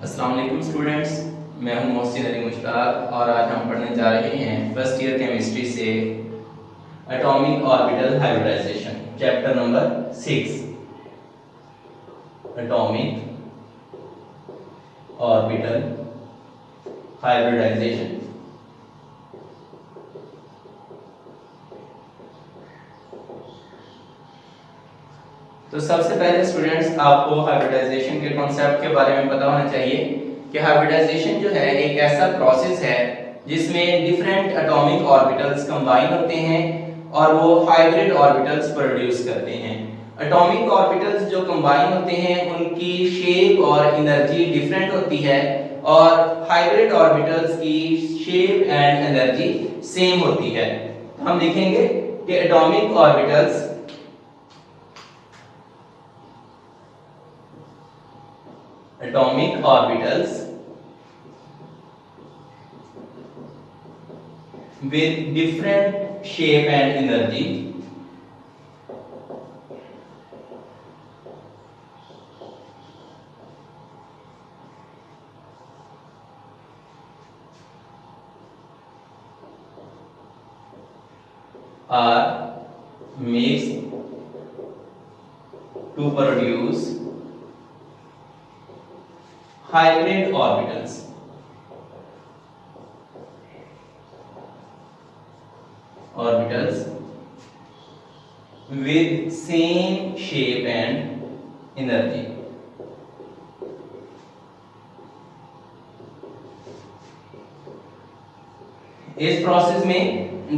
अस्सलाम वालेकुम स्टूडेंट्स, मैं हूं मोहसिन अली मुश्ताक और आज हम पढ़ने जा रहे हैं फर्स्ट ईयर केमिस्ट्री से atomic orbital hybridization chapter number 6 atomic orbital hybridization. तो सबसे पहले स्टूडेंट्स आपको हाइब्रिडाइजेशन के कॉन्सेप्ट के बारे में पता होना चाहिए कि हाइब्रिडाइजेशन जो है एक ऐसा प्रोसेस है जिसमें डिफरेंट एटॉमिक ऑर्बिटल्स कंबाइन होते हैं और वो हाइब्रिड ऑर्बिटल्स प्रोड्यूस करते हैं। एटॉमिक ऑर्बिटल्स जो कंबाइन होते हैं उनकी शेप और एनर्जी डिफरेंट होती है और हाइब्रिड ऑर्बिटल्स की शेप एंड एनर्जी सेम होती है। हम देखेंगे कि atomic orbitals with different shape and energy are mixed to produce hybrid orbitals with same shape and energy। इस प्रोसेस में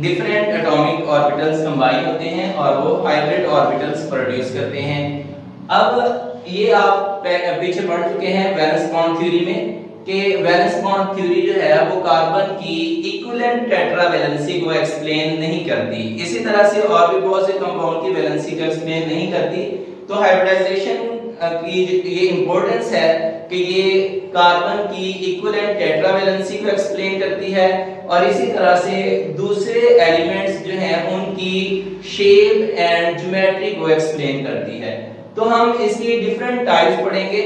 डिफरेंट एटॉमिक ऑर्बिटल्स कंबाइन होते हैं और वो हाइब्रिड ऑर्बिटल्स प्रोड्यूस करते हैं। अब ये आप पीछे पढ़ चुके हैं वैलेंस बॉन्ड थ्योरी में कि वैलेंस बॉन्ड थ्योरी जो है वो कार्बन की इक्विवेलेंट टेट्रावैलेंसी को एक्सप्लेन नहीं करती, इसी तरह से और भी बहुत से कंपाउंड की वैलेंसी को एक्सप्लेन नहीं करती। तो हाइब्रिडाइजेशन की ये इंपॉर्टेंस है कि ये कार्बन की इक्विवेलेंट टेट्रावैलेंसी को एक्सप्लेन करती है और इसी तरह से दूसरे एलिमेंट्स जो हैं उनकी शेप एंड ज्योमेट्री को एक्सप्लेन करती है। तो हम इसकी डिफरेंट टाइप्स पढ़ेंगे,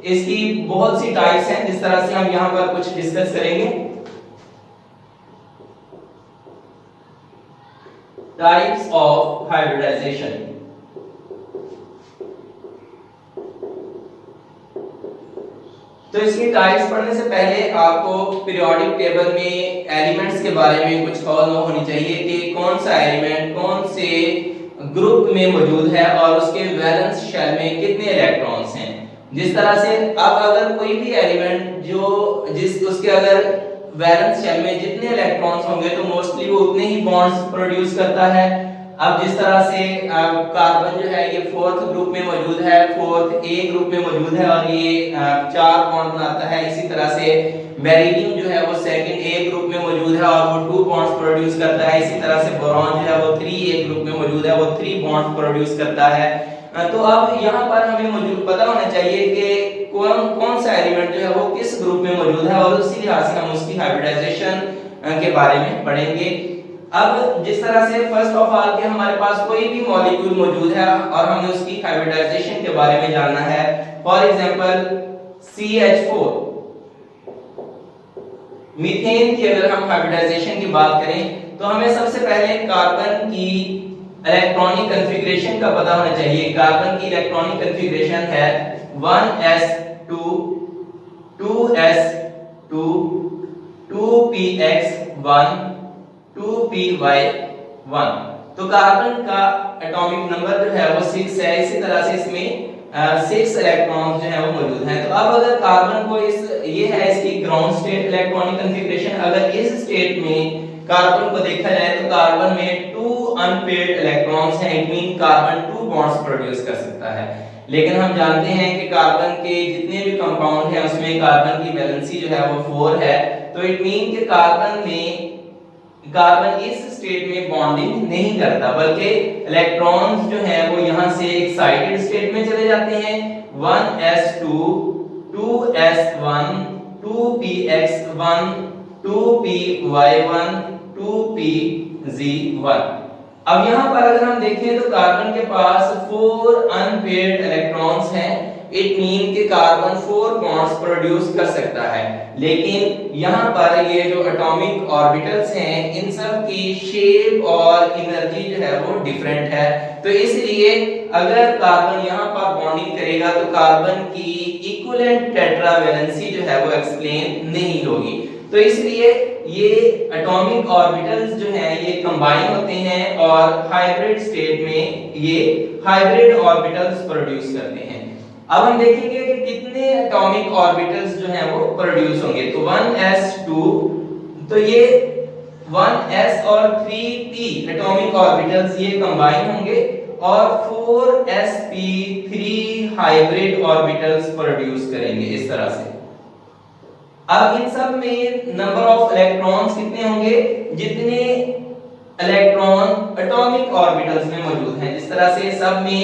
इसकी बहुत सी टाइप्स हैं जिस तरह से हम यहां पर कुछ डिस्कस करेंगे। Types of hybridization. तो इसकी टाइप्स पढ़ने से पहले आपको पीरियोडिक टेबल में एलिमेंट्स के बारे में कुछ खबर होनी चाहिए कि कौन सा एलिमेंट कौन से ग्रुप में मौजूद है और उसके वैलेंस शेल में कितने इलेक्ट्रॉन्स हैं। जिस तरह से अब अगर कोई भी एलिमेंट उसके अगर वैलेंस शेल में जितने इलेक्ट्रॉन्स होंगे तो मोस्टली वो उतने ही बॉन्ड्स प्रोड्यूस करता है। अब जिस तरह से कार्बन जो है ये फोर्थ ग्रुप में मौजूद है, फोर्थ ए ग्रुप में मौजूद है और ये 4 बॉन्ड बनाता है। इसी तरह से बेरिलियम जो है वो सेकंड ए ग्रुप में मौजूद है और वो 2 बॉन्ड्स प्रोड्यूस करता है। इसी तरह से बोरॉन जो है वो 3 ए ग्रुप में मौजूद है, वो 3 बॉन्ड्स प्रोड्यूस करता है। तो अब यहाँ पर हमें मौजूद पता होना चाहिए कि कौन सा एलिमेंट जो है वो किस ग्रुप में मौजूद है और उसी लिहाज से हम उसकी हाइब्रिडाइजेशन के बारे में पढ़ेंगे। अब जिस तरह से फर्स्ट ऑफ ऑल कि हमारे पास कोई भी मॉलिक्यूल मौजूद है और हमें उसकी हाइब्रिडाइजेशन के बारे में जानना है। फॉर एग्जांपल CH4 मीथेन की अगर हम हाइब्रिडाइजेशन की बात करें तो हमें सबसे पहले कार्बन की इलेक्ट्रॉनिक कॉन्फ़िगरेशन का पता होना चाहिए। कार्बन की इलेक्ट्रॉनिक कॉन्फ़िगरेशन है 1s2 2s2 2px1 2py1। तो कार्बन का एटॉमिक नंबर जो है वो 6 है। इसी तरह से इसमें 6 इलेक्ट्रॉन्स जो है वो मौजूद हैं। तो अब अगर कार्बन को ये है इसकी ग्राउंड स्टेट इलेक्ट्रॉनिक कॉन्फ़िगरेशन, अगर इस स्टेट में कार्बन को देखा जाए तो कार्बन में 2 अनपेयर्ड इलेक्ट्रॉन्स हैं। It mean carbon 2 bonds produce कर सकता है। लेकिन हम जानते हैं कि कार्बन के जितने भी कंपाउंड हैं उसमें कार्बन की वैलेंसी जो है वो 4 है। तो इट मीन कि कार्बन इस स्टेट में बॉन्डिंग नहीं करता बल्कि इलेक्ट्रॉन्स जो हैं वो यहां से एक्साइटेड स्टेट में चले जाते हैं। 1s2 2s1 2px1 2py1 2pz1। अब यहां पर अगर हम देखें तो कार्बन के पास 4 अनपेयर्ड इलेक्ट्रॉन्स हैं इट मीन कि कार्बन 4 बॉन्ड्स प्रोड्यूस कर सकता है, लेकिन यहाँ पर ये जो एटॉमिक ऑर्बिटल्स हैं इन सब की शेप और एनर्जी जो है वो डिफरेंट है। तो इसलिए अगर कार्बन यहाँ पर बॉन्डिंग करेगा तो कार्बन की इक्विवेलेंट टेट्रावैलेंसी जो है वो एक्सप्लेन नहीं होगी। तो इसलिए ये एटॉमिक ऑर्बिटल्स जो हैं ये कंबाइन होते हैं और हाइब्रिड स्टेट में ये हाइब्रिड ऑर्बिटल्स प्रोड्यूस करते हैं। अब हम देखेंगे कि कितने एटॉमिक ऑर्बिटल्स जो हैं वो प्रोड्यूस होंगे। तो 1s2, तो ये 1s और 3p एटॉमिक ऑर्बिटल्स ये कंबाइन होंगे और 4sp3 हाइब्रिड ऑर्बिटल्स प्रोड्यूस करेंगे इस तरह से। अब इन सब में नंबर ऑफ इलेक्ट्रॉन्स कितने होंगे, जितने इलेक्ट्रॉन एटॉमिक ऑर्बिटल्स में मौजूद हैं। जिस तरह से सब में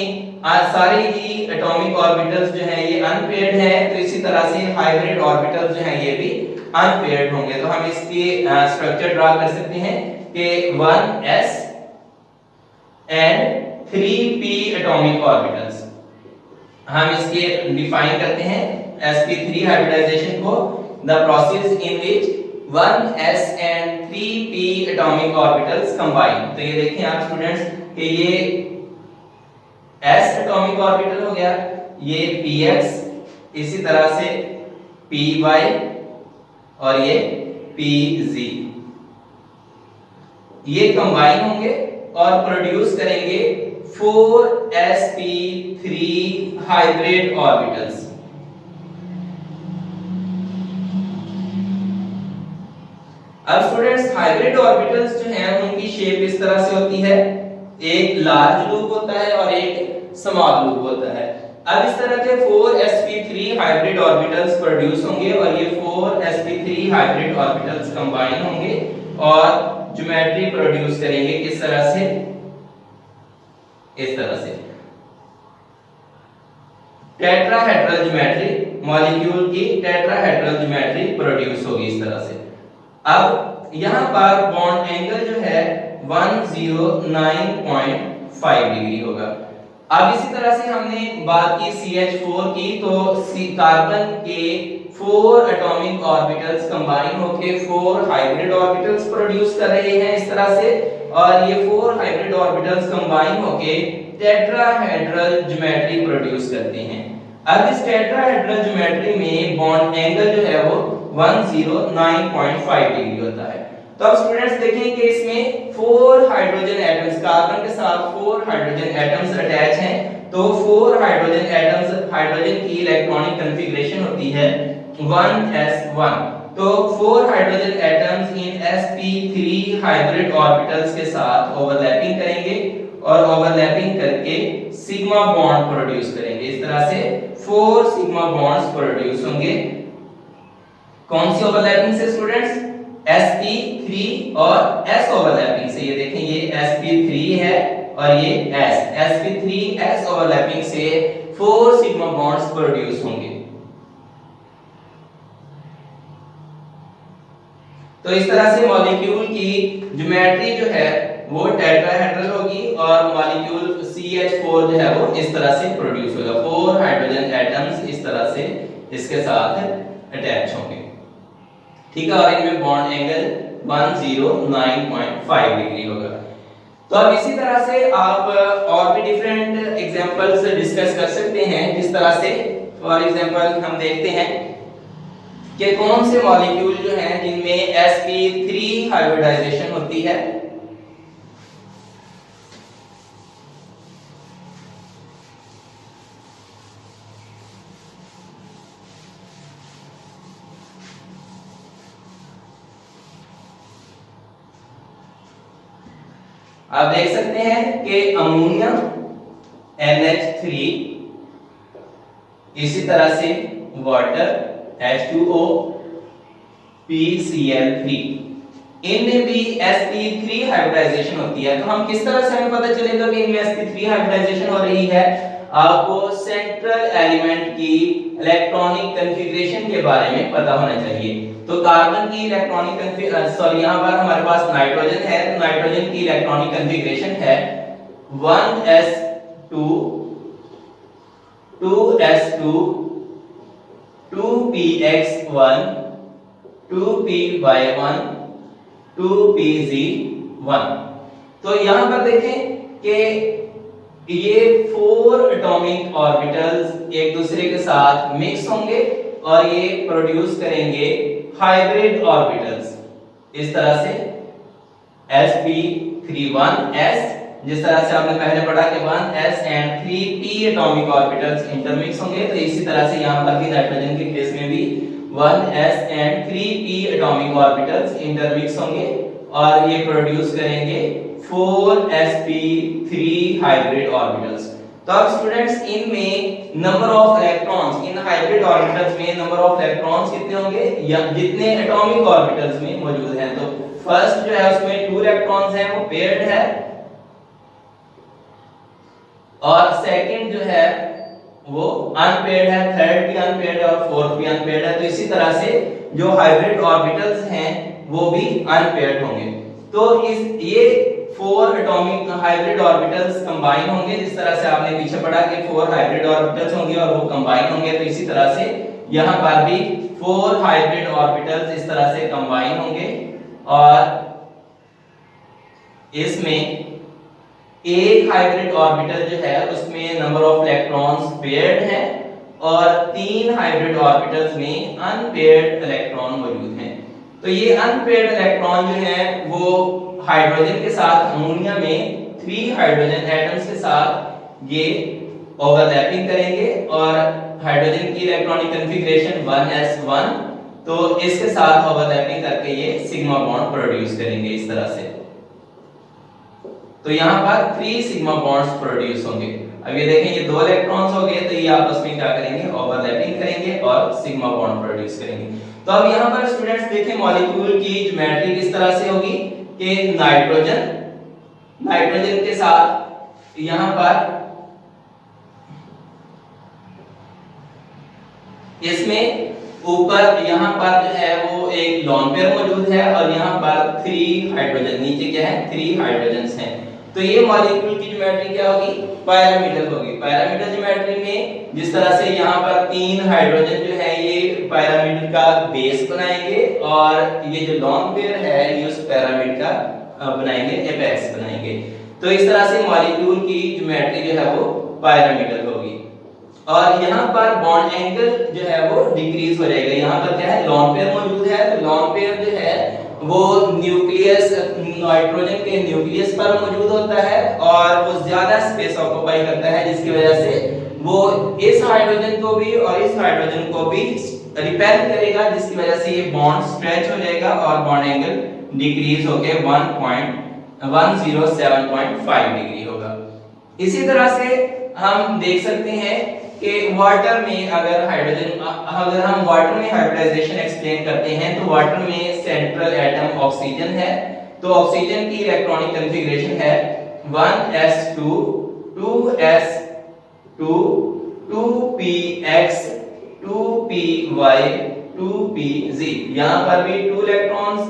सारे ही एटॉमिक ऑर्बिटल्स जो हैं ये अनपेयर्ड हैं, तो इसी तरह से हाइब्रिड ऑर्बिटल्स जो हैं ये भी अनपेयर्ड होंगे। तो हम इसके स्ट्रक्चर ड्रा कर सकते हैं कि 1s and 3p atomic orbitals हम इसके डिफाइन करते हैं sp3 हाइब्रिडाइजेशन को, the process in which 1s and 3p atomic orbitals combine। तो ये देखें आप स्टूडेंट्स कि ये s एटॉमिक ऑर्बिटल हो गया, ये px, इसी तरह से py और ये pz, ये कंबाइन होंगे और प्रोड्यूस करेंगे 4sp3 हाइब्रिड ऑर्बिटल्स। अब स्टूडेंट्स हाइब्रिड ऑर्बिटल्स जो हैं उनकी शेप इस तरह से होती है, एक लार्ज लूप होता है और एक स्मॉल लूप होता है। अब इस तरह के 4sp3 हाइब्रिड ऑर्बिटल्स प्रोड्यूस होंगे और ये 4sp3 हाइब्रिड ऑर्बिटल्स कंबाइन होंगे और ज्योमेट्री प्रोड्यूस करेंगे किस तरह से, इस तरह से टेट्राहेड्रल ज्योमेट्री, मॉलिक्यूल की टेट्राहेड्रल ज्योमेट्री प्रोड्यूस होगी इस तरह से। अब यहाँ पर बॉन्ड एंगल जो है 109.5 डिग्री होगा। अब इसी तरह से हमने बात की CH4 की, तो कार्बन के 4 एटॉमिक ऑर्बिटल्स कंबाइन होके 4 हाइब्रिड ऑर्बिटल्स प्रोड्यूस कर रहे हैं इस तरह से, और ये 4 हाइब्रिड ऑर्बिटल्स कंबाइन होके टेट्राहेड्रल ज्योमेट्री प्रोड्यूस करते हैं। अब इस टेट्राहेड्रल ज्योमेट्री में बॉन्ड एंगल जो है वो 109.5 डिग्री होता है। तो अब स्टूडेंट्स देखें कि इसमें 4 हाइड्रोजन एटम्स, कार्बन के साथ 4 हाइड्रोजन एटम्स अटैच हैं, तो 4 हाइड्रोजन एटम्स, हाइड्रोजन की इलेक्ट्रॉनिक कॉन्फ़िगरेशन होती है 1s1। तो 4 hydrogen atoms in sp3 hybrid orbitals के साथ ओवरलैपिंग करेंगे और ओवरलैपिंग करके सिग्मा बॉन्ड प्रोड्यूस करेंगे। इस तरह से 4 सिग्मा बॉन्ड्स प्रोड्यूस होंगे। कौन सी ओवरलैपिंग से स्टूडेंट्स, sp3 और s ओवरलैपिंग से। ये देखें ये sp3 है और ये sp3s ओवरलैपिंग से 4 सिग्मा बॉन्ड्स प्रोड्यूस होंगे। तो इस तरह से मॉलिक्यूल की ज्योमेट्री जो है वो टेट्राहेड्रल होगी और मॉलिक्यूल CH4 जो है वो इस तरह से प्रोड्यूस होगा। 4 हाइड्रोजन एटम्स इस तरह से इसके साथ अटैच होंगे, ठीक है, और इनमें बॉन्ड एंगल 109.5 डिग्री होगा। तो अब इसी तरह से आप और भी डिफरेंट एग्जांपल्स डिस्कस कर सकते हैं। जिस तरह से फॉर एग्जांपल हम देखते हैं कि कौन से मॉलिक्यूल जो हैं जिनमें sp3 हाइब्रिडाइजेशन होती है। आप देख सकते हैं कि अमोनिया NH3, इसी तरह से वाटर H2O PCl3, इनमें भी sp3 हाइब्रिडाइजेशन होती है। तो हम किस तरह से हमें पता चलेगा कि इनमें sp3 हाइब्रिडाइजेशन हो रही है? आपको सेंट्रल एलिमेंट की इलेक्ट्रॉनिक कॉन्फ़िगरेशन के बारे में पता होना चाहिए। तो कार्बन की इलेक्ट्रॉनिक यहाँ पर हमारे पास नाइट्रोजन है, तो नाइट्रोजन की इलेक्ट्रॉनिक कॉन्फ़िगरेशन है 1s2 2s2 2px1 2py1 2pz1। तो यहां पर देखें कि ये 4 एटॉमिक ऑर्बिटल्स एक दूसरे के साथ मिक्स होंगे और ये प्रोड्यूस करेंगे हाइब्रिड ऑर्बिटल्स। इस तरह से sp3 1s, जिस तरह से आपने पहले पढ़ा कि 1s and 3p atomic orbitals intermix होंगे, तो इसी तरह से यहां पर भी नाइट्रोजन के केस में भी 1s and 3p atomic orbitals intermix होंगे और ये प्रोड्यूस करेंगे 4sp3 हाइब्रिड ऑर्बिटल्स। तो अब स्टूडेंट्स इनमें number of electrons, in hybrid orbitals में नंबर ऑफ इलेक्ट्रॉन्स कितने होंगे या जितने एटॉमिक ऑर्बिटल्स में मौजूद हैं। तो फर्स्ट जो है उसमें 2 इलेक्ट्रॉन्स हैं, वो पेयर्ड है, और सेकंड जो है वो अनपेयर्ड है, थर्ड भी अनपेयर्ड है और फोर्थ भी अनपेयर्ड है। तो इसी तरह से जो हाइब्रिड ऑर्बिटल्स हैं वो भी अनपेयर्ड होंगे। तो ये 4 एटॉमिक हाइब्रिड ऑर्बिटल्स कंबाइन होंगे, जिस तरह से आपने पीछे पढ़ा कि 4 हाइब्रिड ऑर्बिटल्स होंगे और वो कंबाइन होंगे। तो इसी तरह से यहां पर भी 4 हाइब्रिड ऑर्बिटल्स इस तरह से कंबाइन होंगे और इसमें एक हाइब्रिड ऑर्बिटल जो है उसमें नंबर ऑफ इलेक्ट्रॉन्स पेयर्ड है और 3 हाइब्रिड ऑर्बिटल्स में अनपेयर्ड इलेक्ट्रॉन मौजूद हैं। तो ये अनपेयर्ड इलेक्ट्रॉन जो है वो हाइड्रोजन के साथ अमोनिया में 3 हाइड्रोजन एटम्स के साथ ये ओवरलैपिंग करेंगे और हाइड्रोजन की इलेक्ट्रॉनिक कॉन्फ़िगरेशन 1s1, तो इसके साथ ओवरलैपिंग करके ये सिग्मा बॉन्ड प्रोड्यूस करेंगे इस तरह से। तो यहाँ पर 3 सिग्मा बॉन्ड्स प्रोड्यूस होंगे। अब ये देखें ये 2 इलेक्ट्रॉन्स हो गए, तो ये आपस में क्या करेंगे, ओवरलैपिंग करेंगे और सिग्मा बॉन्ड प्रोड्यूस करेंगे। तो तो अब यहाँ पर स्टूडेंट्स देखें मॉलिक्यूल की ज्योमेट्री किस तरह से होगी कि नाइट्रोजन के साथ यहाँ पर इसमें ऊपर यहाँ पर जो है वो एक लोन पेयर मौजूद है और यहाँ पर 3 हाइड्रोजन, नीचे क्या है 3 हाइड्रोजन्स हैं। तो ये मॉलिक्यूल की ज्योमेट्री क्या होगी, पिरामिडल होगी। पिरामिडल ज्योमेट्री में जिस तरह से यहाँ पर 3 हाइड्रोजन जो है ये पिरामिड का बेस बनाएंगे और ये जो लोन पेयर है ये उस पिरामिड का बनाएंगे, एपेक्स बनाएंगे। तो इस तरह से मॉलिक्यूल की ज्योमेट्री जो है वो पिरामिडल होगी। और यहाँ पर बॉन्ड एंगल जो है वो डिक्रीज हो जाएगा। यहाँ पर क्या है लोन पेयर मौजूद है, तो लोन पेयर जो है वो न्यूक्लियस, नाइट्रोजन के न्यूक्लियस पर मौजूद होता है और वो ज्यादा स्पेस ऑक्यूपाई करता है, जिसकी वजह से वो इस हाइड्रोजन को भी और इस हाइड्रोजन को भी रिपेल करेगा, जिसकी वजह से ये बॉन्ड स्ट्रेच हो जाएगा और बॉन्ड एंगल डिक्रीज होके 107.5 डिग्री होगा। इसी तरह से हम देख सकते हैं कि वाटर में अगर हम वाटर में हाइब्रिडाइजेशन एक्सप्लेन करते हैं तो वाटर में सेंट्रल एटम ऑक्सीजन है। तो ऑक्सीजन की इलेक्ट्रॉनिक कॉन्फ़िगरेशन है 1s2 2s2 2px 2py 2pz। यहां पर भी 2 इलेक्ट्रॉन्स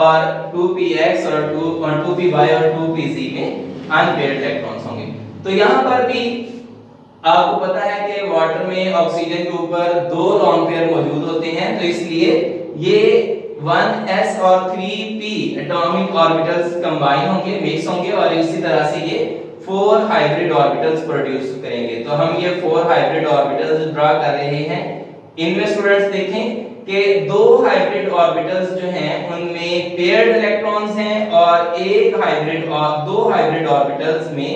और 2px और 2py और 2pz में अनपेयर्ड इलेक्ट्रॉन्स होंगे। तो यहां पर भी आपको पता है कि वाटर में ऑक्सीजन के ऊपर 2 लोन पेयर मौजूद होते हैं, तो इसलिए ये 1s और 3p एटॉमिक ऑर्बिटल्स कंबाइन होंगे, मिक्स होंगे और इसी तरह से ये 4 हाइब्रिड ऑर्बिटल्स प्रोड्यूस करेंगे। तो हम ये 4 हाइब्रिड ऑर्बिटल्स ड्रा कर रहे हैं। इनमें स्टूडेंट्स देखें कि 2 हाइब्रिड ऑर्बिटल्स जो हैं उनमें पेयर्ड इलेक्ट्रॉन्स हैं और एक हाइब्रिड और 2 हाइब्रिड ऑर्बिटल्स में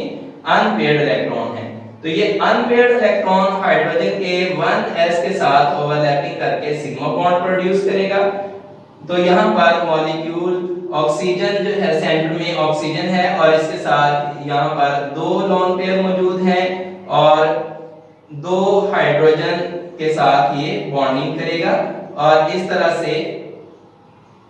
अनपेयर्ड इलेक्ट्रॉन हैं। तो ये अनपेयर्ड इलेक्ट्रॉन हाइड्रोजन के 1s के साथ ओवरलैपिंग करके सिग्मा बॉन्ड प्रोड्यूस करेगा। तो यहाँ पर मॉलिक्यूल ऑक्सीजन जो है सेंटर में ऑक्सीजन है और इसके साथ यहाँ पर 2 लोन पेयर मौजूद हैं और 2 हाइड्रोजन के साथ ये बॉन्डिंग करेगा और इस तरह से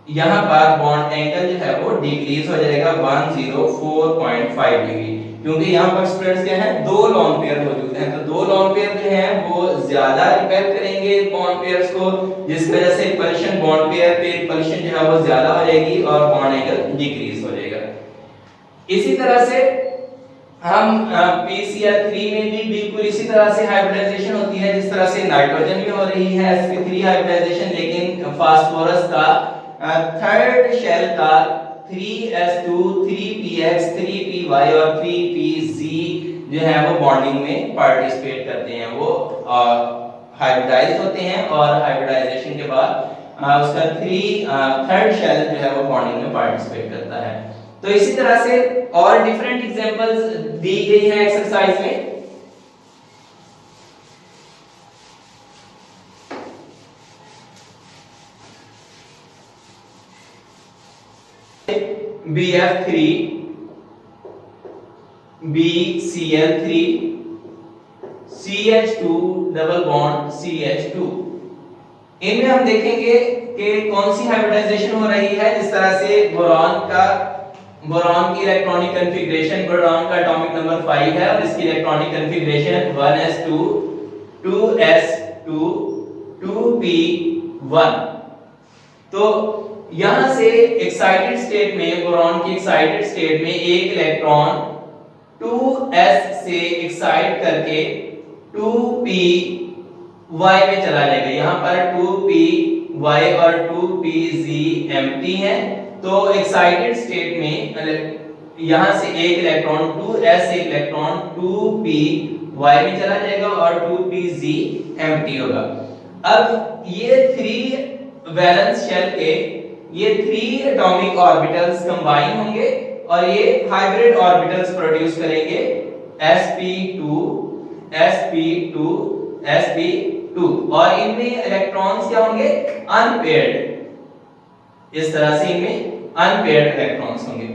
यहाँ पर बॉन्ड एंगल जो है वो डिक्रीज हो जाएगा 104.5 डिग्री, क्योंकि यहाँ पर स्टूडेंट्स क्या है 2 लोन पेयर मौजूद हैं। तो 2 लोन पेयर जो हैं वो ज्यादा रिपेल करेंगे बॉन्ड पेयर्स को, जिसकी वजह से पॉजिशन बॉन्ड पेयर पे पॉजिशन जो है वो ज्यादा हो जाएगी और बॉन्ड एंगल डिक्रीज हो जाएगा। इसी तरह से हम PCl3 में भी बिल्कुल इसी तरह से हाइब्रिडाइजेशन होती है जिस तरह से नाइट्रोजन में हो रही है sp3 हाइब्रिडाइजेशन, लेकिन फास्फोरस का थर्ड शेल का 3s2 3px 3py और 3pz जो है वो बॉन्डिंग में पार्टिसिपेट करते हैं, वो हाइब्रिडाइज होते हैं और हाइब्रिडाइजेशन के बाद उसका थर्ड शेल जो है वो बॉन्डिंग में पार्टिसिपेट करता है। तो इसी तरह से और डिफरेंट एग्जांपल्स दी गई हैं एक्सरसाइज में। BF3 BCl3 CH2 double bond CH2, इनमें हम देखेंगे कि कौन सी हाइब्रिडाइजेशन हो रही है। जिस तरह से बोरॉन की इलेक्ट्रॉनिक कॉन्फ़िगरेशन, बोरॉन का एटॉमिक नंबर 5 है और इसकी electronic configuration 1s2 2s2 2p1। तो यहां से एक्साइटेड स्टेट में, बोरॉन की एक्साइटेड स्टेट में एक इलेक्ट्रॉन 2s से एक्साइट करके 2py में चला जाएगा। यहां पर 2py और 2pz एम्प्टी है, तो एक्साइटेड स्टेट में यहां से एक इलेक्ट्रॉन 2s से इलेक्ट्रॉन 2py में चला जाएगा और 2pz एम्प्टी होगा। अब ये 3 वैलेंस शेल के ये 3 एटॉमिक ऑर्बिटल्स कंबाइन होंगे और ये हाइब्रिड ऑर्बिटल्स प्रोड्यूस करेंगे sp2 sp2 sp2 और इनमें इलेक्ट्रॉन्स क्या होंगे, अनपेयर्ड। इस तरह से इनमें अनपेयर्ड इलेक्ट्रॉन्स होंगे।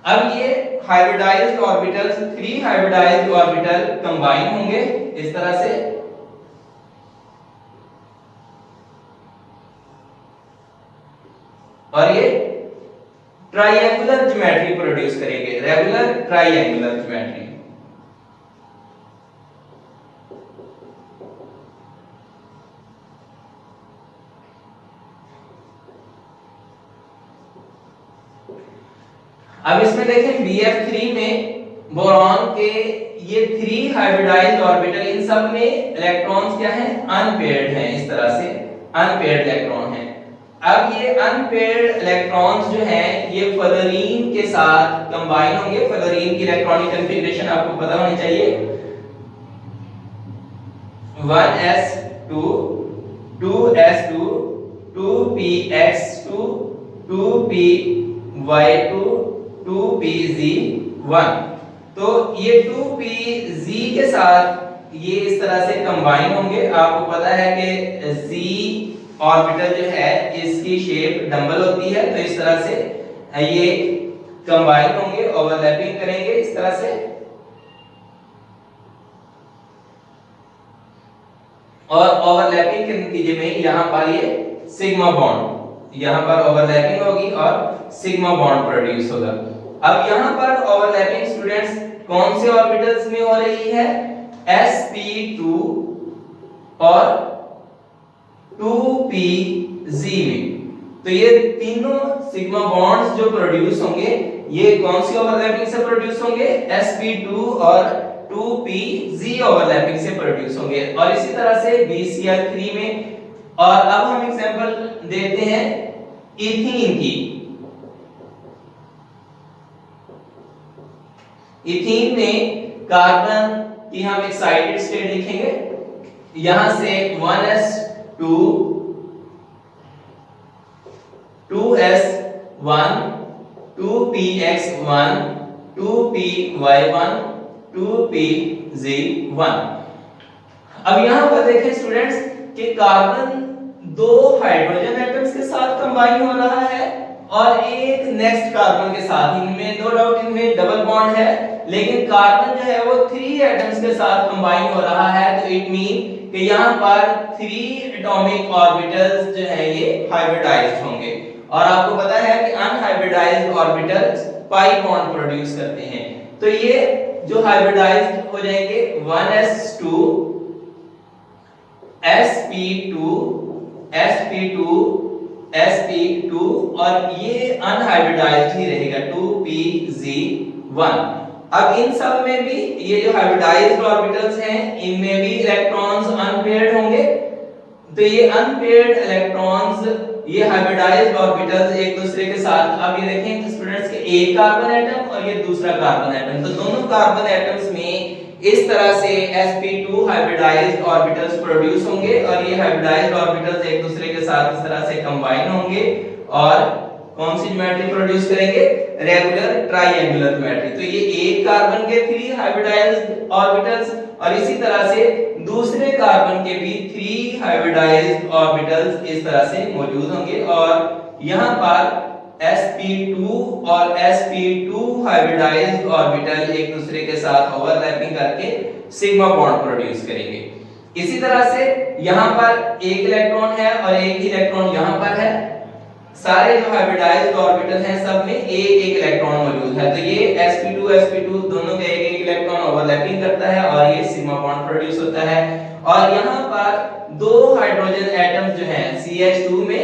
अब ये hybridized orbitals 3 hybridized orbital combine होंगे इस तरह से, और ये ट्रायंगुलर ज्योमेट्री प्रोड्यूस करेंगे, रेगुलर ट्रायंगुलर ज्योमेट्री। अब इसमें देखें BF3 में बोरॉन के ये 3 हाइब्रिडाइज्ड ऑर्बिटल, इन सब में इलेक्ट्रॉन्स क्या हैं, अनपेयर्ड हैं। इस तरह से अनपेयर्ड इलेक्ट्रॉन हैं। अब ये अनपेयर्ड इलेक्ट्रॉन्स जो हैं ये फ्लोरीन के साथ कंबाइन होंगे। फ्लोरीन की इलेक्ट्रॉनिक कॉन्फ़िगरेशन आपको पता होनी चाहिए, 1s2 2s2 2px2 2py2 2pz1। तो ये 2pz के साथ ये इस तरह से कंबाइन होंगे। आपको पता है कि z ऑर्बिटल जो है इसकी शेप डंबल होती है, तो इस तरह से ये कंबाइन होंगे, ओवरलैपिंग करेंगे इस तरह से, और ओवरलैपिंग के नतीजे में यहां पर ये सिग्मा बॉन्ड, यहां पर ओवरलैपिंग होगी और सिग्मा बॉन्ड प्रोड्यूस होगा। अब यहां पर ओवरलैपिंग स्टूडेंट्स कौन से ऑर्बिटल्स में हो रही है, sp2 और 2pz में। तो ये तीनों सिग्मा बॉन्ड्स जो प्रोड्यूस होंगे ये कौन सी ओवरलैपिंग से प्रोड्यूस होंगे, sp2 और 2pz ओवरलैपिंग से प्रोड्यूस होंगे। और इसी तरह से BCl3 में। और अब हम एग्जांपल देते हैं इथीन की। इथीन में कार्बन की हम एक्साइटेड स्टेट लिखेंगे, यहां से 1s2 2s1 2px1 2py1 2pz1। अब यहां पर देखें स्टूडेंट्स कि कार्बन 2 हाइड्रोजन एटम्स के साथ कंबाइन हो रहा है और एक नेक्स्ट कार्बन के साथ। इनमें नो डाउट इनमें डबल बॉन्ड है, लेकिन कार्बन जो है वो 3 एटम्स के साथ कंबाइन हो रहा है। तो इट मीन कि यहां पर 3 एटॉमिक ऑर्बिटल्स जो है ये हाइब्रिडाइज्ड होंगे। और आपको पता है कि unhybridised orbitals pi bond produce करते हैं। तो ये जो हाइब्रिडाइज्ड हो जाएंगे 1s2 sp2 sp2 sp2 और ये अनहाइब्रिडाइज्ड ही रहेगा 2pz1। अब इन सब में भी ये जो हाइब्रिडाइज्ड ऑर्बिटल्स हैं इनमें भी इलेक्ट्रॉन्स अनपेयर्ड होंगे। तो ये अनपेयर्ड इलेक्ट्रॉन्स, ये हाइब्रिडाइज्ड ऑर्बिटल्स एक दूसरे के साथ, अब ये देखें तो स्टूडेंट्स के एक कार्बन एटम और ये दूसरा कार्बन एटम, तो दोनों कार्बन एटम्स में इस तरह से sp2 हाइब्रिडाइज्ड ऑर्बिटल्स प्रोड्यूस होंगे और ये हाइब्रिडाइज्ड ऑर्बिटल्स एक दूसरे के साथ इस तरह से कंबाइन होंगे और कौन सी ज्योमेट्री प्रोड्यूस करेंगे, रेगुलर ट्रायंगुलर ज्योमेट्री। तो ये एक कार्बन के 3 हाइब्रिडाइज्ड ऑर्बिटल्स और इसी तरह से दूसरे कार्बन के भी 3 हाइब्रिडाइज्ड ऑर्बिटल्स इस तरह से मौजूद होंगे और यहां पर sp2 और sp2 हाइब्रिडाइज्ड ऑर्बिटल एक दूसरे के साथ ओवरलैपिंग करके सिग्मा बॉन्ड प्रोड्यूस करेंगे। इसी तरह से यहां पर एक इलेक्ट्रॉन है और एक ही इलेक्ट्रॉन यहां पर है। सारे जो हाइब्रिडाइज्ड ऑर्बिटल हैं सब में एक एक इलेक्ट्रॉन मौजूद है। तो ये sp2 दोनों का एक एक इलेक्ट्रॉन ओवरलैपिंग करता है और ये सिग्मा बॉन्ड प्रोड्यूस होता है। और यहां पर दो हाइड्रोजन एटम्स जो हैं CH2 में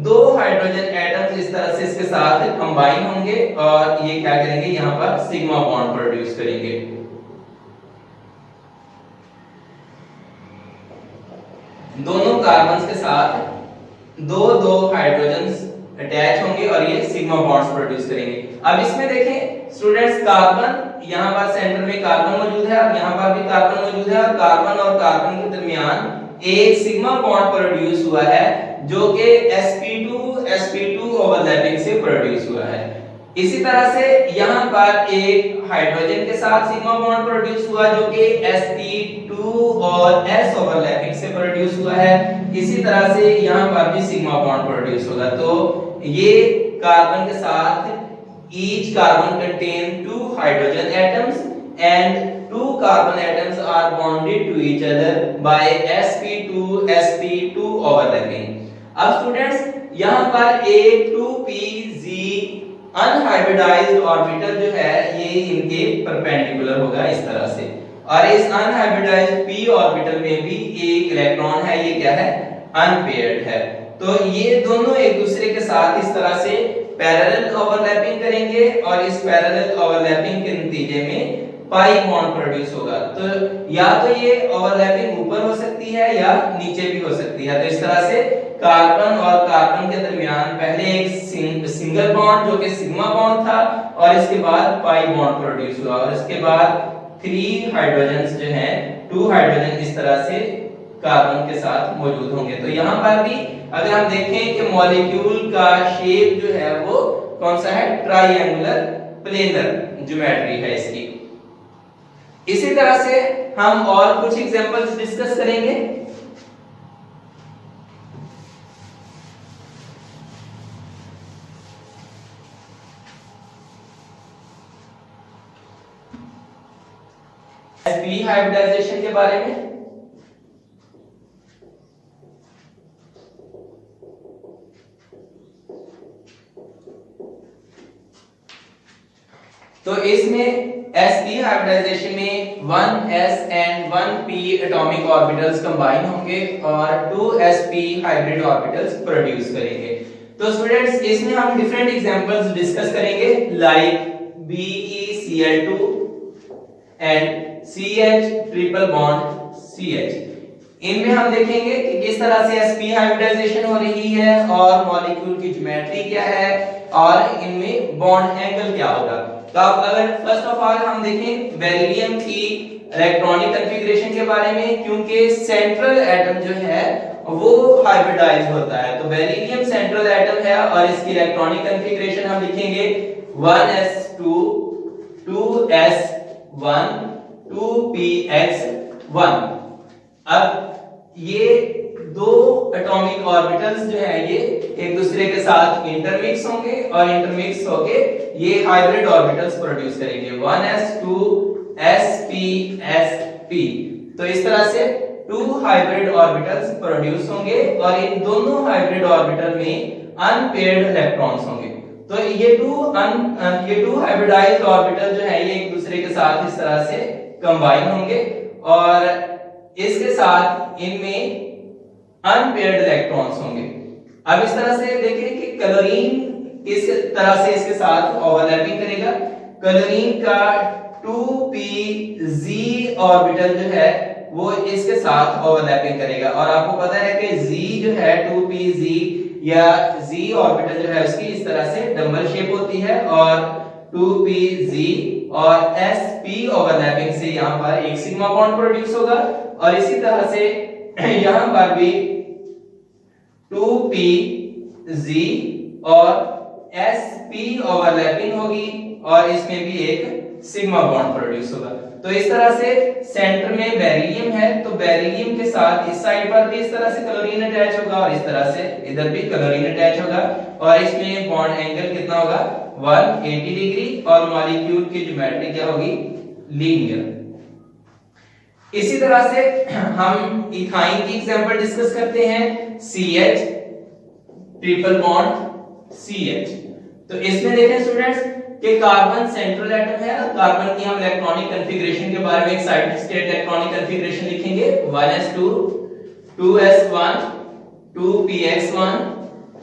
दो हाइड्रोजन एटम्स इस तरह से इसके साथ कंबाइन होंगे और ये क्या करेंगे, यहां पर सिग्मा बॉन्ड प्रोड्यूस करेंगे। दोनों कार्बन्स के साथ दो दो हाइड्रोजन्स अटैच होंगे और ये सिग्मा बॉन्ड्स प्रोड्यूस करेंगे। अब इसमें देखें स्टूडेंट्स, कार्बन यहां पर सेंटर में कार्बन मौजूद है और यहां पर भी कार्बन मौजूद है और कार्बन के दरमियान एक सिग्मा बॉन्ड प्रोड्यूस हुआ है जो कि sp2 ओवरलैपिंग से प्रोड्यूस हुआ है। इसी तरह से यहां पर एक हाइड्रोजन के साथ सिग्मा बॉन्ड प्रोड्यूस हुआ जो कि sp2 और s ओवरलैपिंग से प्रोड्यूस हुआ है। इसी तरह से यहां पर भी सिग्मा बॉन्ड प्रोड्यूस होगा। तो ये कार्बन के साथ each carbon contain 2 hydrogen atoms and 2 carbon atoms are bonded to each other by sp2 overlapping। अब स्टूडेंट्स यहां पर एक 2pz अनहाइब्रिडाइज्ड ऑर्बिटल जो है ये इनके परपेंडिकुलर होगा इस तरह से और इस अनहाइब्रिडाइज्ड p ऑर्बिटल में भी एक इलेक्ट्रॉन है, ये क्या है, अनपेयर्ड है। तो ये दोनों एक दूसरे के साथ इस तरह से पैरेलल ओवरलैपिंग करेंगे और इस पैरेलल ओवरलैपिंग के नतीजे में पाई बॉन्ड प्रोड्यूस होगा। तो या तो ये ओवरलैपिंग ऊपर हो सकती है या नीचे भी हो सकती है। तो इस तरह से कार्बन और कार्बन के दरमियान पहले एक सिंगल बॉन्ड जो कि सिग्मा बॉन्ड था और इसके बाद पाई बॉन्ड प्रोड्यूस हुआ और इसके बाद 3 हाइड्रोजन्स जो हैं 2 हाइड्रोजन इस तरह से कार्बन के साथ मौजूद होंगे। तो यहां पर भी अगर हम देखें कि मॉलिक्यूल का शेप जो है वो कौन सा है, ट्रायंगुलर प्लेनर ज्योमेट्री है इसकी। इसी तरह से हम और कुछ एग्जांपल्स डिस्कस करेंगे। sp हाइब्रिडाइजेशन के बारे में तो इसमें sp हाइब्रिडाइजेशन में 1s and 1p atomic orbitals combine होंगे और 2sp हाइब्रिड ऑर्बिटल्स प्रोड्यूस करेंगे। तो स्टूडेंट्स इसमें हम डिफरेंट एग्जांपल्स डिस्कस करेंगे like BeCl2 and CH triple bond CH। इनमें हम देखेंगे कि किस तरह से sp हाइब्रिडाइजेशन हो रही है और मॉलिक्यूल की ज्योमेट्री क्या है और इनमें बॉन्ड एंगल क्या होगा। तो अब अगर फर्स्ट ऑफ ऑल हम देखें बेरिलियम की इलेक्ट्रॉनिक कॉन्फ़िगरेशन के बारे में, क्योंकि सेंट्रल एटम जो है वो हाइब्रिडाइज होता है। तो बेरिलियम सेंट्रल एटम है और इसकी इलेक्ट्रॉनिक कॉन्फ़िगरेशन हम लिखेंगे 1s2 2s1 2px1। अब ये दो एटॉमिक ऑर्बिटल्स जो है ये एक दूसरे के साथ इंटरमिक्स होंगे और इंटरमिक्स होके ये हाइब्रिड ऑर्बिटल्स प्रोड्यूस करेंगे 1s2 sp तो इस तरह से 2 हाइब्रिड ऑर्बिटल्स प्रोड्यूस होंगे और इन दोनों हाइब्रिड ऑर्बिटल में अनपेयर्ड इलेक्ट्रॉन्स होंगे। तो ये टू हाइब्रिडाइज्ड ऑर्बिटल जो है ये एक दूसरे के साथ इस तरह से कंबाइन होंगे और इसके साथ इनमें अनपेयर्ड इलेक्ट्रॉन्स होंगे। अब इस तरह से देखें कि क्लोरीन इस तरह से इसके साथ ओवरलैपिंग करेगा। क्लोरीन का 2pz ऑर्बिटल जो है वो इसके साथ ओवरलैपिंग करेगा। और आपको पता है कि z जो है 2pz या z ऑर्बिटल जो है उसकी इस तरह से डबल शेप होती है और 2pz और sp ओवरलैपिंग से यहां पर एक सिग्मा बॉन्ड प्रोड्यूस होगा। और इसी तरह से यहां पर भी 2pz और sp ओवरलैपिंग होगी और इसमें भी एक सिग्मा बॉन्ड प्रोड्यूस होगा। तो इस तरह से सेंटर में बेरिलियम है तो बेरिलियम के साथ इस साइड पर भी इस तरह से क्लोरीन अटैच होगा और इस तरह से इधर भी क्लोरीन अटैच होगा और इसमें बॉन्ड एंगल कितना होगा 180 डिग्री और मॉलिक्यूल की ज्योमेट्री क्या होगी लीनियर। इसी तरह से हम इथाइन की एग्जांपल डिस्कस करते हैं CH ट्रिपल बॉन्ड CH। तो इसमें देखें स्टूडेंट्स कि कार्बन सेंट्रल एटम है और कार्बन की हम इलेक्ट्रॉनिक कॉन्फ़िगरेशन के बारे में एक्साइटेड स्टेट इलेक्ट्रॉनिक कॉन्फ़िगरेशन लिखेंगे 1s2 2s1 2px1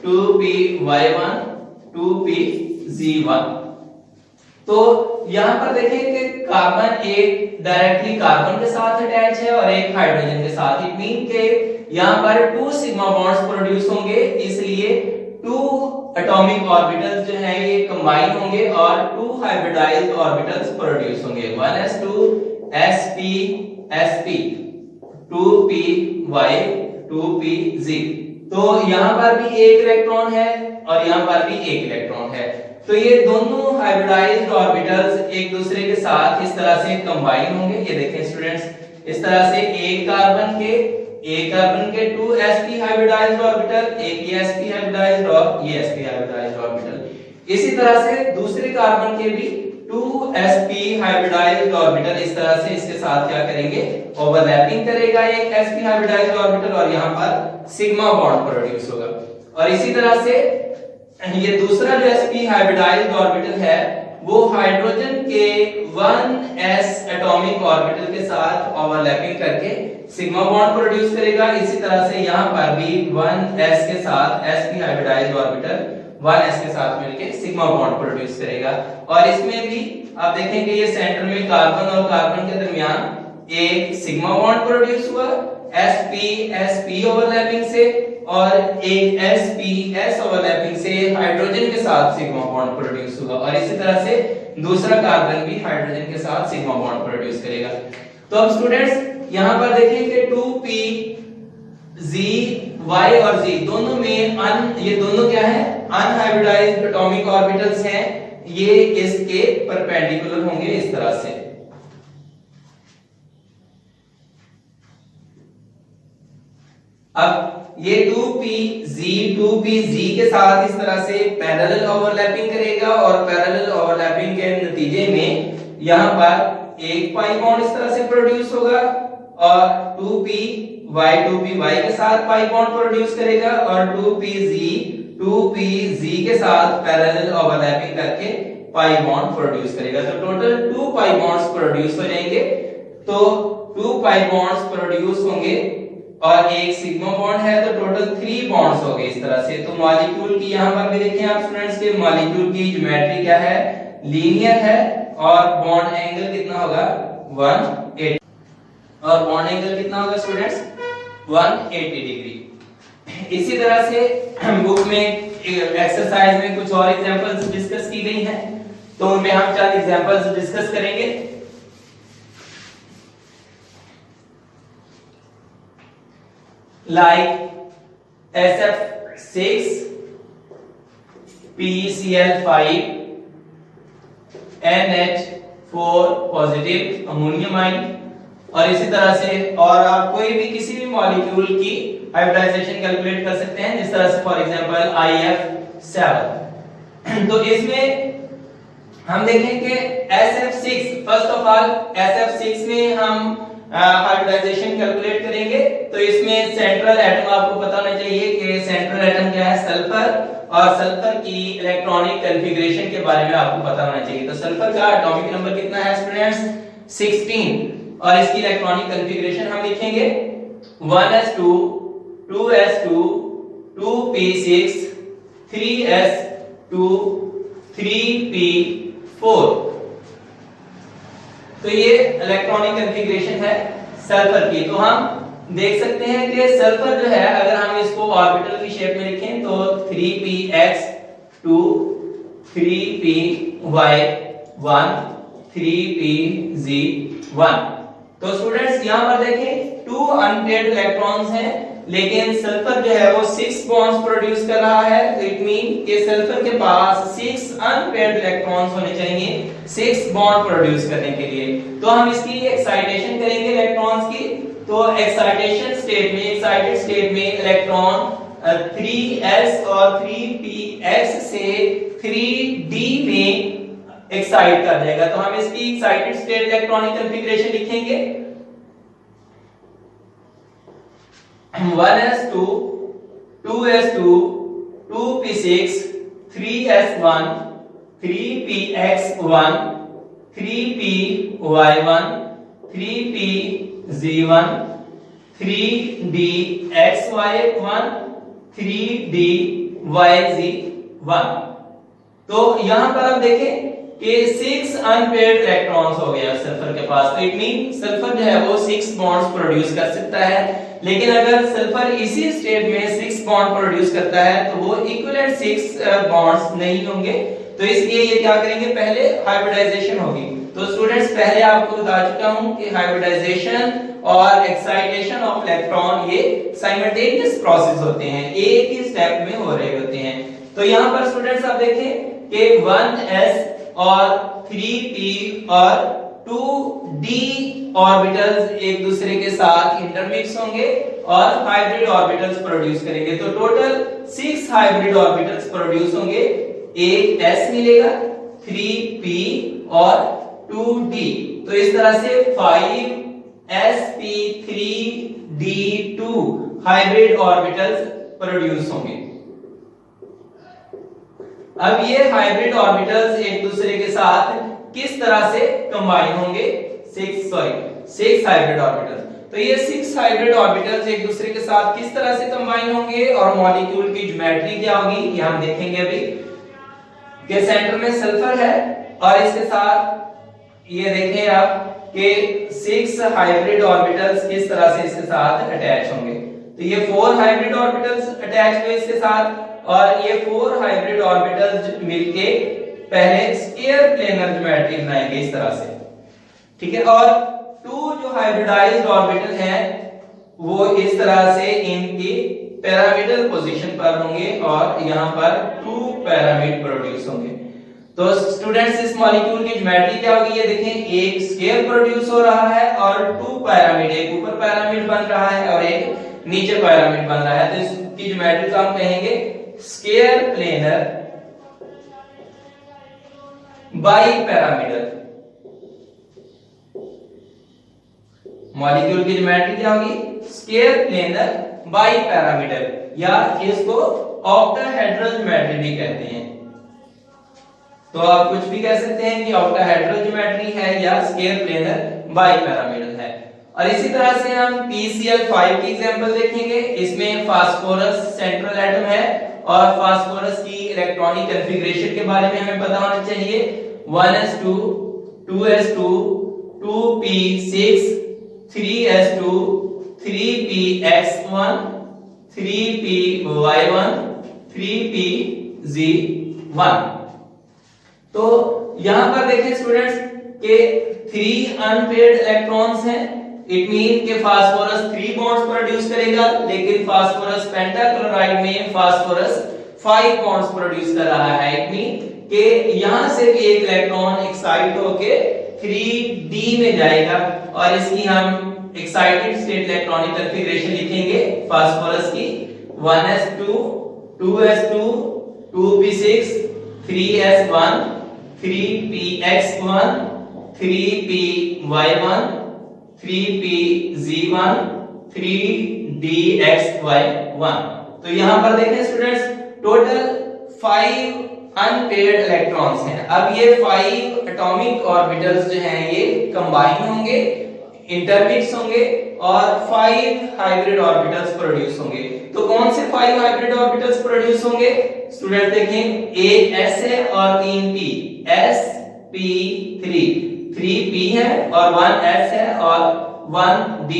2py1 2pz1। तो यहां पर देखें कि कार्बन एक डायरेक्टली कार्बन के साथ अटैच है और एक हाइड्रोजन के साथ। इट मीन के यहां पर 2 सिग्मा बॉन्ड्स प्रोड्यूस होंगे इसलिए 2 एटॉमिक ऑर्बिटल्स जो हैं ये कंबाइन होंगे और 2 हाइब्रिडाइज्ड ऑर्बिटल्स प्रोड्यूस होंगे 1s2 sp sp 2py 2pz। तो यहां पर भी एक इलेक्ट्रॉन है और यहां पर भी एक इलेक्ट्रॉन है। तो ये दोनों हाइब्रिडाइज्ड ऑर्बिटल्स एक दूसरे के साथ इस तरह से कंबाइन होंगे। ये देखें स्टूडेंट्स इस तरह से एक कार्बन के 2 sp हाइब्रिडाइज्ड ऑर्बिटल, एक ये sp हाइब्रिडाइज्ड और ये sp हाइब्रिडाइज्ड ऑर्बिटल। इसी तरह से दूसरे कार्बन के भी 2 sp हाइब्रिडाइज्ड ऑर्बिटल इस तरह से इसके साथ क्या करेंगे ओवरलैपिंग करेगा एक sp हाइब्रिडाइज्ड ऑर्बिटल और यहां पर सिग्मा बॉन्ड प्रोड्यूस होगा। और इसी तरह से ये दूसरा जो sp हाइब्रिडाइज्ड ऑर्बिटल है वो हाइड्रोजन के 1s एटॉमिक ऑर्बिटल के साथ ओवरलैपिंग करके सिग्मा बॉन्ड प्रोड्यूस करेगा। इसी तरह से यहां पर भी 1s के साथ sp हाइब्रिडाइज्ड ऑर्बिटल 1s के साथ मिलके सिग्मा बॉन्ड प्रोड्यूस करेगा। और इसमें भी आप देखेंगे ये सेंटर में कार्बन और कार्बन के दरमियान एक सिग्मा बॉन्ड प्रोड्यूस हुआ sp sp ओवरलैपिंग से और एक sp s ओवरलैपिंग से हाइड्रोजन के साथ सिग्मा बॉन्ड प्रोड्यूस होगा। और इसी तरह से दूसरा कार्बन भी हाइड्रोजन के साथ सिग्मा बॉन्ड प्रोड्यूस करेगा। तो अब स्टूडेंट्स यहां पर देखिए कि 2p z y और z दोनों में ये दोनों क्या है अनहाइब्रिडाइज्ड एटॉमिक ऑर्बिटल्स हैं। ये इसके परपेंडिकुलर होंगे इस तरह से। अब ये 2pz के साथ इस तरह से पैरेलल ओवरलैपिंग करेगा और पैरेलल ओवरलैपिंग के नतीजे में यहां पर एक पाई बॉन्ड इस तरह से प्रोड्यूस होगा और 2py के साथ पाई बॉन्ड प्रोड्यूस करेगा और 2pz के साथ पैरेलल ओवरलैपिंग करके पाई बॉन्ड प्रोड्यूस करेगा। तो टोटल 2 पाई बॉन्ड्स प्रोड्यूस हो जाएंगे। तो 2 पाई बॉन्ड्स प्रोड्यूस होंगे और एक सिग्मा बॉन्ड है तो टोटल 3 बॉन्ड्स हो गए इस तरह से। तो मॉलिक्यूल की यहां पर भी देखें आप स्टूडेंट्स के मॉलिक्यूल की ज्योमेट्री क्या है लीनियर है और बॉन्ड एंगल कितना होगा 180 और बॉन्ड एंगल कितना होगा स्टूडेंट्स 180 डिग्री। इसी तरह से बुक में एक्सरसाइज में कुछ और एग्जांपल्स डिस्कस की गई हैं तो उनमें हम चंद एग्जांपल्स डिस्कस करेंगे। like SF6 PCl5 NH4 positive ammonium ion. और इसी तरह से और आप कोई भी किसी भी मॉलिक्यूल की हाइब्रिडाइजेशन कैलकुलेट कर सकते हैं जिस तरह से फॉर एग्जांपल IF7। तो इसमें हम देखेंगे SF6 first of all SF6 में हम हाइब्रिडाइजेशन कैलकुलेट करेंगे। तो इसमें सेंट्रल एटम आपको पता होना चाहिए कि सेंट्रल एटम क्या है सल्फर और सल्फर की इलेक्ट्रॉनिक कॉन्फ़िगरेशन के बारे में आपको पता होना चाहिए। तो सल्फर का एटॉमिक नंबर कितना है स्टूडेंट्स 16 और इसकी इलेक्ट्रॉनिक कॉन्फ़िगरेशन हम लिखेंगे 1s2 2s2 2p6 3s2 3p4। तो ये इलेक्ट्रॉनिक कॉन्फ़िगरेशन है सल्फर की। तो हम देख सकते हैं कि सल्फर जो है अगर हम इसको ऑर्बिटल की शेप में लिखें तो 3px2 3py1 3pz1। तो स्टूडेंट्स यहां पर देखें 2 अनपेयर्ड इलेक्ट्रॉन्स हैं, लेकिन सल्फर जो है वो 6 बॉन्ड्स प्रोड्यूस कर रहा है। तो इट मीन कि सल्फर के पास 6 अनपेयर्ड इलेक्ट्रॉन्स होने चाहिए 6 बॉन्ड प्रोड्यूस करने के लिए। तो हम इसकी एक्साइटेशन करेंगे इलेक्ट्रॉन्स की। तो एक्साइटेड स्टेट में इलेक्ट्रॉन 3s और 3px से 3d में एक्साइट कर देगा। तो हम इसकी एक्साइटेड स्टेट इलेक्ट्रॉनिक कॉन्फ़िगरेशन लिखेंगे 1s2 2s2 2p6 3s1 3px1 3py1 3pz1 3dxy1 3dyz1। तो यहां पर आप देखें कि 6 अनपेयर्ड इलेक्ट्रॉन्स हो गया सल्फर के पास। तो इट मीन सल्फर जो है वो 6 बॉन्ड्स प्रोड्यूस कर सकता है। लेकिन अगर सल्फर इसी स्टेट में 6 बॉन्ड प्रोड्यूस करता है तो वो इक्विवेलेंट 6 बॉन्ड्स नहीं होंगे। तो इसलिए ये क्या करेंगे, पहले हाइब्रिडाइजेशन होगी। तो स्टूडेंट्स पहले आपको बता चुका हूं कि हाइब्रिडाइजेशन और एक्साइटेशन ऑफ इलेक्ट्रॉन ये साइमल्टेनियस प्रोसेस होते हैं, एक ही स्टेप में हो रहे होते हैं। तो यहां पर स्टूडेंट्स आप देखें कि 1s और 3p और 2d ऑर्बिटल्स एक दूसरे के साथ इंटरमिक्स होंगे और हाइब्रिड ऑर्बिटल्स प्रोड्यूस करेंगे। तो टोटल 6 हाइब्रिड ऑर्बिटल्स प्रोड्यूस होंगे, एक s मिलेगा 3p और 2d। तो इस तरह से 5sp3d2 हाइब्रिड ऑर्बिटल्स प्रोड्यूस होंगे। अब ये हाइब्रिड ऑर्बिटल्स एक दूसरे के साथ किस तरह से कंबाइन होंगे, 6 हाइब्रिड ऑर्बिटल्स। तो ये 6 हाइब्रिड ऑर्बिटल्स एक दूसरे के साथ किस तरह से कंबाइन होंगे और मॉलिक्यूल की ज्योमेट्री क्या होगी ये हम देखेंगे अभी। के सेंटर में सल्फर है और इसके साथ ये देखें आप कि 6 हाइब्रिड ऑर्बिटल्स किस तरह से इसके साथ अटैच होंगे। तो ये 4 हाइब्रिड ऑर्बिटल्स अटैच हुए इसके साथ और ये 4 हाइब्रिड ऑर्बिटल्स मिलके पहले स्क्वायर प्लेनर ज्योमेट्री बनाएंगे इस तरह से, ठीक है। और 2 जो हाइब्रिडाइज्ड ऑर्बिटल हैं वो इस तरह से इनकी पिरामिडल पोजीशन पर होंगे और यहां पर 2 पिरामिड प्रोड्यूस होंगे। तो स्टूडेंट्स इस मॉलिक्यूल की ज्योमेट्री क्या होगी, ये देखें एक स्क्वायर प्रोड्यूस हो रहा है और 2 पिरामिड, एक ऊपर पिरामिड बन रहा है और एक नीचे पिरामिड बन रहा है। तो इसकी ज्योमेट्री को हम कहेंगे स्क्वायर प्लेनर बाइपिरामिडल। मॉलिक्यूल की ज्योमेट्री क्या होगी, स्क्वायर प्लेनर बाइपिरामिडल या इसको ऑक्टाहेड्रल ज्योमेट्री भी कहते हैं। तो आप कुछ भी कह सकते हैं कि ऑक्टाहेड्रल ज्योमेट्री है या स्क्वायर प्लेनर बाइपिरामिडल है। और इसी तरह से हम PCl5 की एग्जांपल देखेंगे। इसमें फास्फोरस सेंट्रल एटम है और फास्फोरस की इलेक्ट्रॉनिक कॉन्फ़िगरेशन के बारे में हमें पता होना चाहिए। 1s2 2s2 2p6 3s2 3px1 3py1 3pz1। तो यहां पर देखें स्टूडेंट्स के 3 अनपेयर्ड इलेक्ट्रॉन्स हैं। इट मीन के फास्फोरस 3 बॉन्ड्स प्रोड्यूस करेगा, लेकिन फास्फोरस पेंटाक्लोराइड में फास्फोरस 5 बॉन्ड्स प्रोड्यूस कर रहा है। इट मीन के यहां से भी एक इलेक्ट्रॉन एक्साइट होके 3d में जाएगा और इसकी हम एक्साइटेड स्टेट इलेक्ट्रॉनिक कॉन्फ़िगरेशन लिखेंगे फास्फोरस की 1s2 2s2 2p6 3s1 3px1 3py1 3pz1 3dxy1। तो यहां पर देखें स्टूडेंट्स टोटल 5 अनपेयर्ड इलेक्ट्रॉन्स हैं। अब ये 5 एटॉमिक ऑर्बिटल्स जो हैं ये कंबाइन होंगे, इंटरमिक्स होंगे और 5 हाइब्रिड ऑर्बिटल्स प्रोड्यूस होंगे। तो कौन से 5 हाइब्रिड ऑर्बिटल्स प्रोड्यूस होंगे स्टूडेंट देखें, एक s है और 3p sp3। 3p है और 1s है और 1d।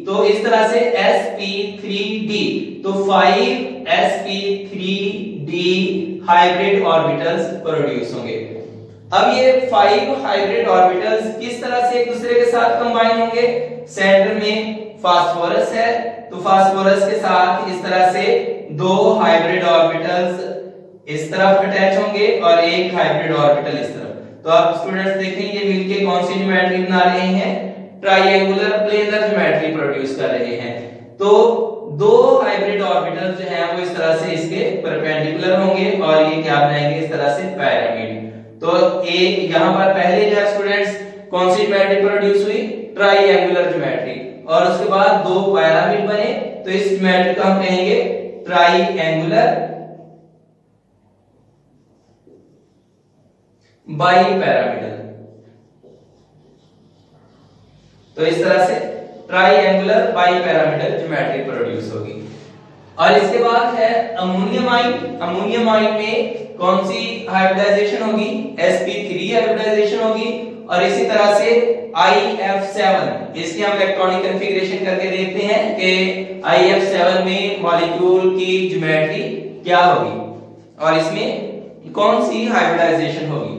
तो इस तरह से sp3d, तो 5sp3d हाइब्रिड ऑर्बिटल्स प्रोड्यूस होंगे। अब ये 5 हाइब्रिड ऑर्बिटल्स किस तरह से एक दूसरे के साथ कंबाइन होंगे? सेंटर में फास्फोरस है, तो फास्फोरस के साथ इस तरह से 2 हाइब्रिड ऑर्बिटल्स इस तरफ अटैच होंगे और एक हाइब्रिड ऑर्बिटल इस तरफ। तो आप स्टूडेंट्स देखें ये मिलके कौन सी ज्योमेट्री बना रहे हैं? ट्रायंगुलर प्लेनर ज्योमेट्री प्रोड्यूस कर रहे हैं। तो 2 हाइब्रिड ऑर्बिटल्स जो हैं वो इस तरह से इसके परपेंडिकुलर होंगे और ये क्या बनाएंगे? इस तरह से पिरामिड। तो एक यहां पर पहले जो है स्टूडेंट्स कौन सी ज्योमेट्री प्रोड्यूस हुई? Triangular geometry. और उसके बाद 2 पिरामिड बने, तो इस ज्योमेट्री को हम कहेंगे ट्रायंगुलर बाइपिरामिडल। तो इस तरह से ट्रायंगुलर बाइपिरामिडल ज्योमेट्री प्रोड्यूस होगी। और इसके बाद है अमोनियमाइड। अमोनियमाइड में कौन सी हाइब्रिडाइजेशन होगी? sp3 हाइब्रिडाइजेशन होगी। और इसी तरह से IF7, इसकी हम इलेक्ट्रॉनिक कॉन्फ़िगरेशन करके देखते हैं कि IF7 में मॉलिक्यूल की ज्योमेट्री क्या होगी और इसमें कौन सी हाइब्रिडाइजेशन होगी।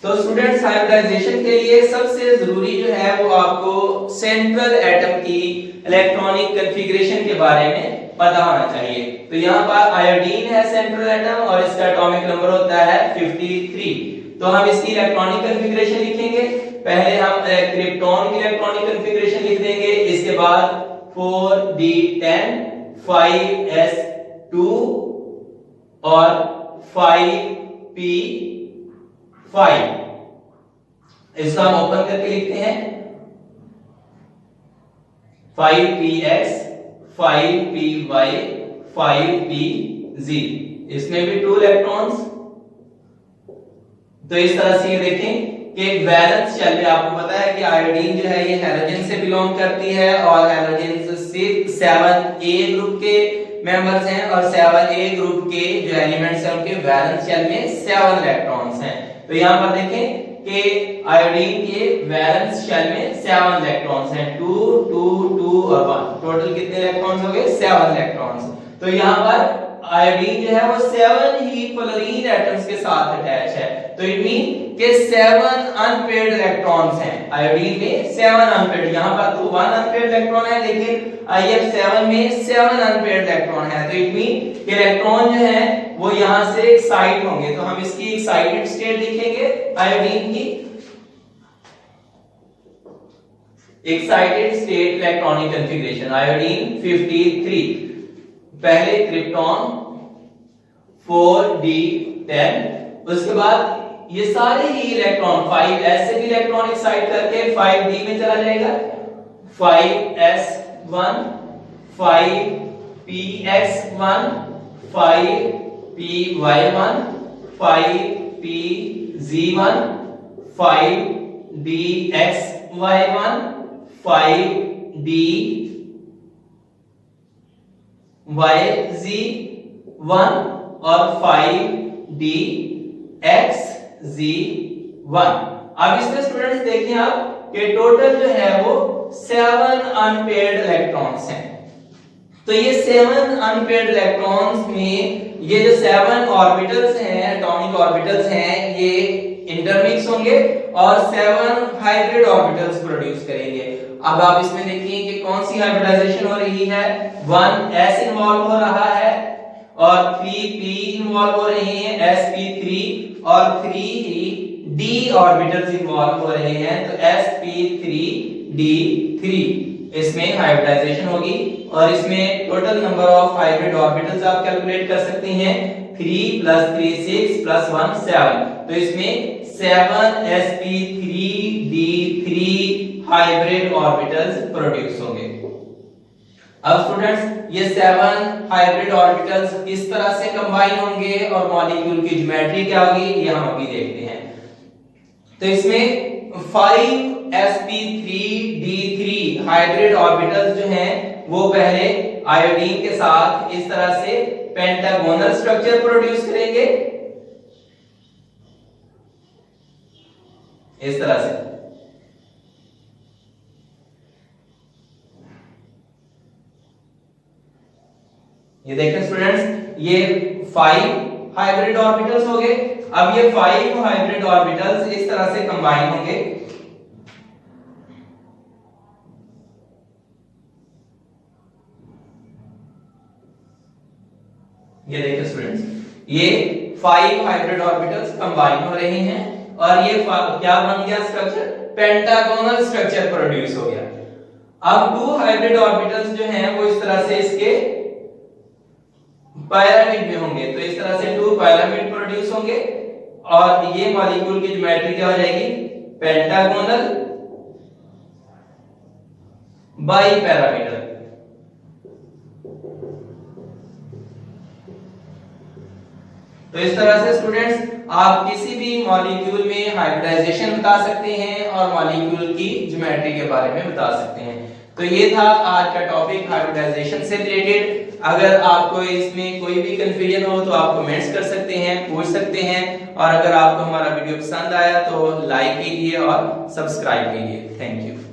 तो स्टूडेंट्स हाइब्रिडाइजेशन के लिए सबसे जरूरी जो है वो आपको सेंट्रल एटम की इलेक्ट्रॉनिक कॉन्फ़िगरेशन के बारे में पता होना चाहिए। तो यहाँ पर आयोडीन है सेंट्रल एटम और इसका एटॉमिक नंबर होता है 53। तो हम इसकी इलेक्ट्रॉनिक कॉन्फ़िगरेशन लिखेंगे। पहले हम क्रिप्टॉन की इलेक्ट्रॉनिक कॉन्फ़िगरेशन लिख देंगे, इसके बाद 4d10 5s2 और 5p5। इसका हम ओपन करके लिखते हैं 5px 5py 5pz। इसमें भी 2 इलेक्ट्रॉन्स। तो इस तरह से ये देखें कि वैलेंस शेल में आपको पता है कि आयोडीन जो है ये हैलोजन से बिलोंग करती है और हैलोजन से 7a ग्रुप के मेंबर्स हैं और 7a ग्रुप के जो एलिमेंट्स हैं उनके वैलेंस शेल में 7 इलेक्ट्रॉन्स हैं। तो यहां पर देखें कि आयोडीन के वैलेंस शेल में 7 इलेक्ट्रॉन्स हैं, 2 2 2 और 1। टोटल कितने इलेक्ट्रॉन्स हो गए? 7 इलेक्ट्रॉन्स। तो यहां पर आयोडीन जो है वो 7 ही फ्लोरीन एटम्स के साथ अटैच है। तो इट मीन कि 7 अनपेयर्ड इलेक्ट्रॉन्स हैं आयोडीन में, 7 अनपेयर्ड। यहां पर तो 1 अनपेयर्ड इलेक्ट्रॉन है, लेकिन IF7 में 7 अनपेयर्ड इलेक्ट्रॉन है। तो इट मीन कि इलेक्ट्रॉन जो है वो यहां से एक्साइट होंगे। तो हम इसकी एक्साइटेड स्टेट लिखेंगे आयोडीन की। Excited state electronic configuration iodine 53। पहले क्रिप्टॉन 4d10, उसके बाद ये सारे ही इलेक्ट्रॉन 5s से भी इलेक्ट्रॉन एक्साइट करके 5d में चला जाएगा, 5s1 5px1 5py1 5pz1 5dxy1 5dyz1 और 5dxz1। अब इसमें स्टूडेंट्स देखिए आप कि टोटल जो है वो 7 अनपेयर्ड इलेक्ट्रॉन्स हैं। तो ये 7 अनपेयर्ड इलेक्ट्रॉन्स में ये जो 7 ऑर्बिटल्स हैं, एटॉमिक ऑर्बिटल्स हैं, ये इंटरमिक्स होंगे और 7 हाइब्रिड ऑर्बिटल्स प्रोड्यूस करेंगे। अब आप इसमें देखिए कि कौन सी हाइब्रिडाइजेशन हो रही है? 1s इन्वॉल्व हो रहा है और 3p इन्वॉल्व हो रहे हैं, sp3 और 3d ऑर्बिटल्स इन्वॉल्व हो रहे हैं। तो sp3d3 इसमें हाइब्रिडाइजेशन होगी और इसमें total number of hybrid orbitals आप कैलकुलेट कर सकते हैं, 3 + 3 6 + 1 7। तो इसमें 7 sp3d3 हाइब्रिड ऑर्बिटल्स प्रोड्यूस होंगे। अब स्टूडेंट्स ये 7 हाइब्रिड ऑर्बिटल्स किस तरह से कंबाइन होंगे और मॉलिक्यूल की ज्योमेट्री क्या होगी ये हम अभी देखते हैं। तो इसमें 5 sp3d3 हाइब्रिड ऑर्बिटल्स जो हैं वो पहले आयोडीन के साथ इस तरह से पेंटागोनल स्ट्रक्चर प्रोड्यूस करेंगे। इस तरह से। ये देखें स्टूडेंट्स, ये 5 हाइब्रिड ऑर्बिटल्स हो गए। अब ये 5 हाइब्रिड ऑर्बिटल्स इस तरह से कंबाइन होंगे। ये देखिए स्टूडेंट्स, ये 5 हाइब्रिड ऑर्बिटल्स कंबाइन हो रहे हैं और ये क्या बन गया स्ट्रक्चर, पेंटागोनल स्ट्रक्चर प्रोड्यूस हो गया। अब 2 हाइब्रिड ऑर्बिटल्स जो हैं वो इस तरह से इसके पिरामिड में होंगे, तो इस तरह से 2 पिरामिड प्रोड्यूस होंगे और ये मॉलिक्यूल की ज्योमेट्री क्या हो जाएगी, पेंटागोनल बाइपिरामिडल। तो इस तरह से स्टूडेंट्स आप किसी भी मॉलिक्यूल में हाइब्रिडाइजेशन बता सकते हैं और मॉलिक्यूल की ज्योमेट्री के बारे में बता सकते हैं। तो ये था आज का टॉपिक हाइब्रिडाइजेशन से रिलेटेड। अगर आपको इसमें कोई भी कंफ्यूजन हो तो आप कमेंट्स कर सकते हैं, पूछ सकते हैं, और अगर आपको हमारा वीडियो पसंद आया तो लाइक कीजिए और सब्सक्राइब कीजिए। Thank you.